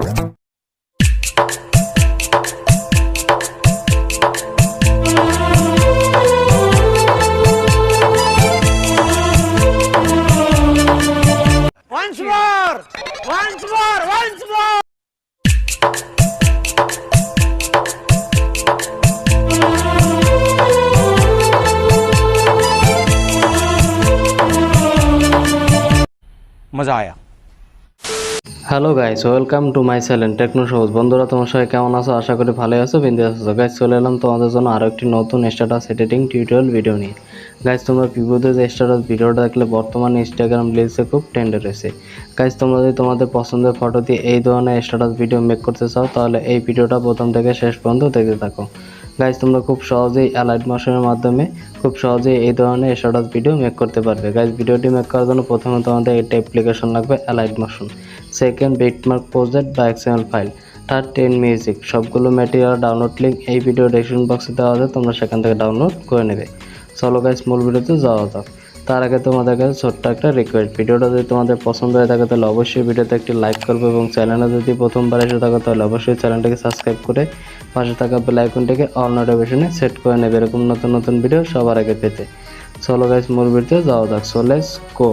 Once more. मजा आया। Hello guys, welcome to my channel techno Sabuj. বন্ধুরা তোমরা সবাই কেমন আছো? আশা করি ভালো আছো, বিন্দাস আছো। গাইস চলে এলাম তোমাদের জন্য আরও একটি নতুন স্ট্যাটাস এডিটিং টিউটোরিয়াল ভিডিও নিয়ে। গাইস তোমরা ভিডিওতে যে স্ট্যাটাস ভিডিওটা দেখলে বর্তমানে ইনস্টাগ্রাম রিলসে খুব ট্রেন্ডে রয়েছে। গাইস তোমরা যদি তোমাদের পছন্দের ফটো দিয়ে এই ধরনের স্ট্যাটাস ভিডিও মেক করতে চাও তাহলে এই ভিডিওটা প্রথম থেকে শেষ পর্যন্ত দেখতে থাকো। গাইস তোমরা খুব সহজেই অ্যালাইট মোশনের মাধ্যমে খুব সহজেই এই ধরনের স্ট্যাটাস ভিডিও মেক করতে পারবে। গাইস ভিডিওটি মেক করার জন্য প্রথমে তোমাদের একটা অ্যাপ্লিকেশন লাগবে অ্যালাইট মোশন, সেকেন্ড বিটমার্ক প্রজেক্ট বা XML ফাইল, থার্ড 10 মিউজিক। সবগুলো ম্যাটেরিয়াল ডাউনলোড লিঙ্ক এই ভিডিও ডেসক্রিপশন বক্সে দেওয়া আছে, তোমরা সেখান থেকে ডাউনলোড করে নেবে। চলো গাইস মূল ভিডিওতে যাওয়া যাক। তার আগে তোমাদের কাছে ছোট্ট একটা রিকোয়েস্ট, ভিডিওটা যদি তোমাদের পছন্দ হয়ে থাকে তাহলে অবশ্যই ভিডিওতে একটি লাইক করবে এবং চ্যানেলে যদি প্রথমবার এসে থাকো তাহলে অবশ্যই চ্যানেলটাকে সাবস্ক্রাইব করে পাশে থাকা বেল আইকনটিকে অল নোটিফিকেশনে সেট করে নেবে এরকম নতুন নতুন ভিডিও সবার আগে পেতে। চলো গাইস মূল ভিডিওতে যাওয়া যাক। So let's go.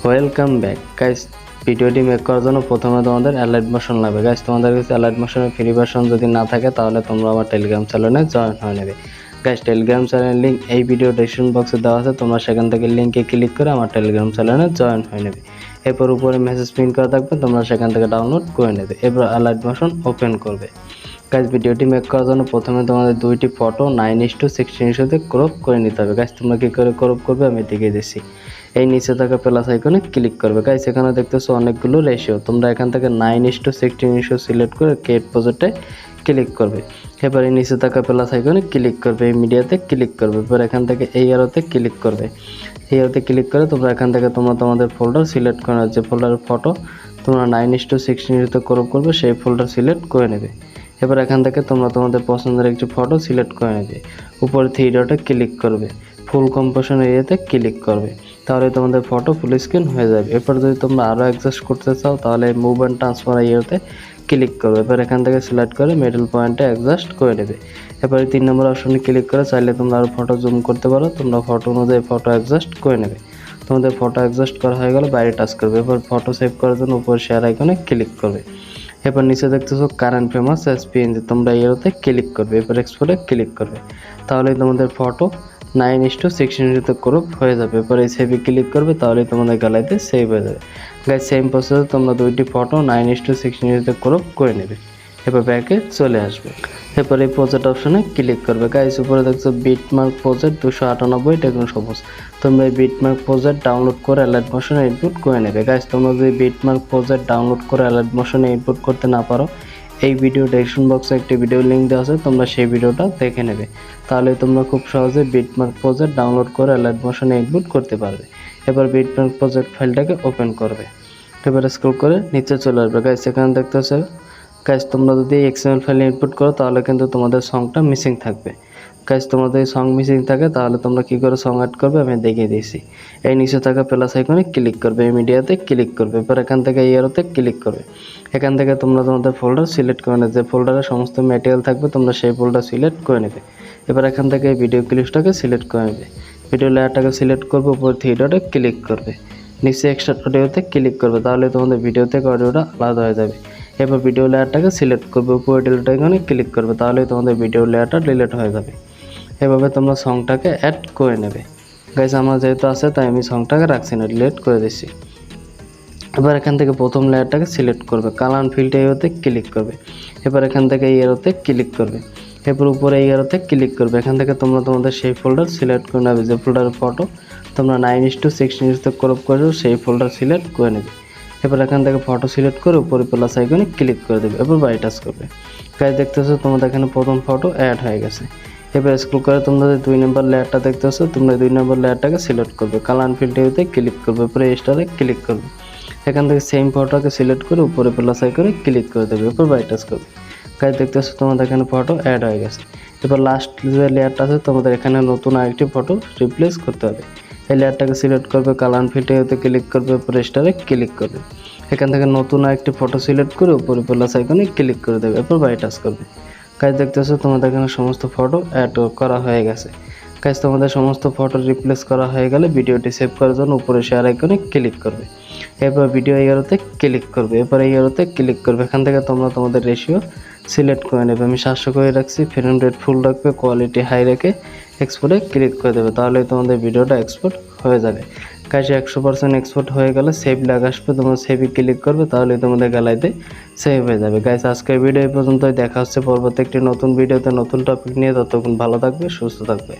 Welcome back guys. ভিডিওটি মেক করার জন্য প্রথমে তোমাদের অ্যালাইট মোশন লাগবে। গাইস তোমাদের কাছে অ্যালাইট মোশনের ফ্রি ভার্সন যদি না থাকে তাহলে তোমরা আমার টেলিগ্রাম চ্যানেলে জয়েন হয়ে নেবে। গাইস টেলিগ্রাম চ্যানেলের লিঙ্ক এই ভিডিও ডেসক্রিপশন বক্সে দেওয়া আছে, তোমরা সেখান থেকে লিঙ্কে ক্লিক করে আমার টেলিগ্রাম চ্যানেলে জয়েন হয়ে নেবে। এরপর উপরে মেসেজ প্রিন্ট করা থাকবে, তোমরা সেখান থেকে ডাউনলোড করে নেবে। এরপর অ্যালাইট মোশন ওপেন করবে। গাইস ভিডিওটি মেক করার জন্য প্রথমে তোমাদের দুইটি ফটো 9:16 ক্রপ করে নিতে হবে। গাইস তোমরা কী করে ক্রপ করবে আমি দেখিয়ে দিচ্ছি। এই নিচে থাকা প্লাস আইকনে ক্লিক করবে। গাইস এখানে দেখতেছো অনেকগুলো রেশিও, তোমরা এখান থেকে 9:16 সিলেক্ট করে ক্রিয়েট প্রজেক্টে ক্লিক করবে। এবার এই নিচে থাকা প্লাস আইকনে ক্লিক করবে, এই মিডিয়াতে ক্লিক করবে। এবার এখান থেকে এই আরোতে ক্লিক করবে। এই আরোতে ক্লিক করে তোমরা এখান থেকে তোমাদের ফোল্ডার সিলেক্ট করে যে ফোল্ডারের ফটো তোমরা 9:16 ক্রপ করবে সেই ফোল্ডার সিলেক্ট করে নেবে। এবার এখান থেকে তোমরা তোমাদের পছন্দের একটি ফটো সিলেক্ট করে নেবে। উপরে থ্রি ডটে ক্লিক করবে, ফুল কম্পোজিশন এরিয়াতে ক্লিক করবে, তাহলে তোমাদের ফটো ফুল স্ক্রিন হয়ে যাবে। এরপর যদি তোমরা আরও অ্যাডজাস্ট করতে চাও তাহলে মুভ অ্যান্ড ট্রান্সফার এরিয়াতে ক্লিক করবে। এবার এখান থেকে সিলেক্ট করে মিডল পয়েন্টে অ্যাডজাস্ট করে নেবে। এরপরে 3 নম্বর অপশনে ক্লিক করে চাইলে তোমরা আরও ফটো জুম করতে পারো, তোমরা ফটো অনুযায়ী ফটো অ্যাডজাস্ট করে নেবে। তোমাদের ফটো অ্যাডজাস্ট করা হয়ে গেলে বাইরে টাচ করবে। এরপর ফটো সেভ করার জন্য উপরে শেয়ার আইকনে ক্লিক করবে। এরপর নিচে দেখতেছো কারেন্ট ফেমাস PNG, তোমরা এরোতে ক্লিক করবে। এরপর এক্সপোর্টে ক্লিক করবে, তাহলে তোমাদের ফটো 9:16 ক্রপ হয়ে যাবে। এরপর এই সেভে ক্লিক করবে, তাহলে তোমাদের গ্যালারিতে সেভ হয়ে যাবে। গাইস সেম প্রসেসে তোমরা দুইটি ফটো 9:16 ক্রপ করে নেবে। এরপর ব্যাকে চলে আসবে। এরপর এই প্রজেক্ট অপশনে ক্লিক করবে। গাইস উপরে দেখছো বিটমার্ক প্রজেক্ট 298 টেকনো সবুজ, তোমরা এই বিটমার্ক প্রজেক্ট ডাউনলোড করে অ্যালাইট মোশনে ইনপুট করে নেবে। গাইস তোমরা যদি বিটমার্ক প্রজেক্ট ডাউনলোড করে অ্যালাইট মোশনে ইনপুট করতে না পারো, এই ভিডিও ডেসক্রিপশন বক্সে একটি ভিডিও লিঙ্ক দেওয়া আছে, তোমরা সেই ভিডিওটা দেখে নেবে, তাহলে তোমরা খুব সহজে বিটমার্ক প্রজেক্ট ডাউনলোড করে অ্যালাইট মোশনে ইনপুট করতে পারবে। এবার বিটমার্ক প্রজেক্ট ফাইলটাকে ওপেন করবে। এবার স্ক্রল করে নিচে চলে আসবে। গাইস এখানে দেখতে হচ্ছে গাইস তোমরা যদি XML ফাইলে ইনপুট করো তাহলে কিন্তু তোমাদের সংটা মিসিং থাকবে। গাইস তোমাদের সং মিসিং থাকে তাহলে তোমরা কী করে সং অ্যাড করবে আমি দেখিয়ে দিয়েছি। এই নিচে থাকা প্লাস আইকনে ক্লিক করবে, এই মিডিয়াতে ক্লিক করবে। এবার এখান থেকে এই আরোতে ক্লিক করবে। এখান থেকে তোমরা তোমাদের ফোল্ডার সিলেক্ট করে নেবে, যে ফোল্ডারে সমস্ত ম্যাটেরিয়াল থাকবে তোমরা সেই ফোল্ডার সিলেক্ট করে নেবে। এবার এখান থেকে এই ভিডিও ক্লিপসটাকে সিলেক্ট করে নেবে, ভিডিও লেয়ারটাকে সিলেক্ট করবে, উপর থ্রি ডটে ক্লিক করবে, নিচে এক্সট্রা অডিওতে ক্লিক করবে, তাহলে তোমাদের ভিডিও থেকে অডিওটা আলাদা হয়ে যাবে। এবার ভিডিও লেয়ারটাকে সিলেক্ট করবে, উপরে ডিলিট আইকনে ক্লিক করবে, তাহলে তোমাদের ভিডিও লেয়ারটা ডিলিট হয়ে যাবে। এভাবে তোমরা সংটাকে অ্যাড করে নেবে। গাইস আমার যেহেতু আছে তাই আমি সংটাকে রাখছি না, ডিলিট করে দিচ্ছি। এবার এখান থেকে প্রথম লেয়ারটাকে সিলেক্ট করবে, কালার ফিল্ড এরোতে ক্লিক করবে। এবার এখান থেকে এই এরোতে ক্লিক করবে। এরপর উপরে এই এরোতে ক্লিক করবে। এখান থেকে তোমরা তোমাদের সেই ফোল্ডার সিলেক্ট করে নেবে, যে ফোল্ডারের ফটো তোমরা 9:16 ক্রপ করেছো সেই ফোল্ডার সিলেক্ট করে নেবে। এবার এখান থেকে ফটো সিলেক্ট করে উপরে প্লাস আইকনে ক্লিক করে দেবে। এরপর বাই টাচ করবে। গাইস দেখতেছো তোমাদের এখানে প্রথম ফটো অ্যাড হয়ে গেছে। এবার স্ক্রল করে তোমরা 2 নম্বর লেয়ারটা দেখতেছো, তোমরা 2 নম্বর লেয়ারটাকে সিলেক্ট করবে, কালার ফিল্ডে ক্লিক করবে, উপরে স্টারে ক্লিক করবে। এখান থেকে সেম ফটোকে সিলেক্ট করে উপরে প্লাস আইকনে ক্লিক করে দেবে, এরপর বাই টাচ করবে। গাইস দেখতেছো তোমাদের এখানে ফটো অ্যাড হয়ে গেছে। এবার লাস্ট যে লেয়ারটা আছে তোমাদের এখানে নতুন আরেকটি ফটো রিপ্লেস করতে হবে। এই লেয়ারটাকে সিলেক্ট করবে, কালার ফিল্ডে ক্লিক করবে, উপরে স্টারে ক্লিক করবে। এখান থেকে নতুন আরেকটি ফটো সিলেক্ট করে উপরে প্লাস আইকনে ক্লিক করে দেবে, এরপর বাই টাচ করবে। গাইস দেখতেছো তোমাদের এখানে সমস্ত ফটো অ্যাড করা হয়ে গেছে। গাইস তোমাদের সমস্ত ফটো রিপ্লেস করা হয়ে গেলে ভিডিওটি সেভ করার জন্য উপরে শেয়ার আইকনে ক্লিক করবে, এরপর ভিডিও এরোতে ক্লিক করবে, এরপর এরোতে ক্লিক করবে। এখান থেকে তোমরা তোমাদের রেশিও সিলেক্ট করে নেবে। আমি 700 করে রাখছি, ফ্রেম রেট ফুল রাখবে, কোয়ালিটি হাই রেখে এক্সপোর্টে ক্লিক করে দেবে, তাহলে তোমাদের ভিডিওটা এক্সপোর্ট হয়ে যাবে। গাইস 100% এক্সপোর্ট হয়ে গেলে সেভ লেখা আসবে, তোমরা সেভে ক্লিক করবে, তাহলে তোমাদের গ্যালারিতে সেভ হয়ে যাবে। গাইস আজকের ভিডিও এই পর্যন্তই, দেখা হচ্ছে পরবর্তী একটি নতুন ভিডিওতে নতুন টপিক নিয়ে। ততক্ষণ ভালো থাকবে, সুস্থ থাকবে।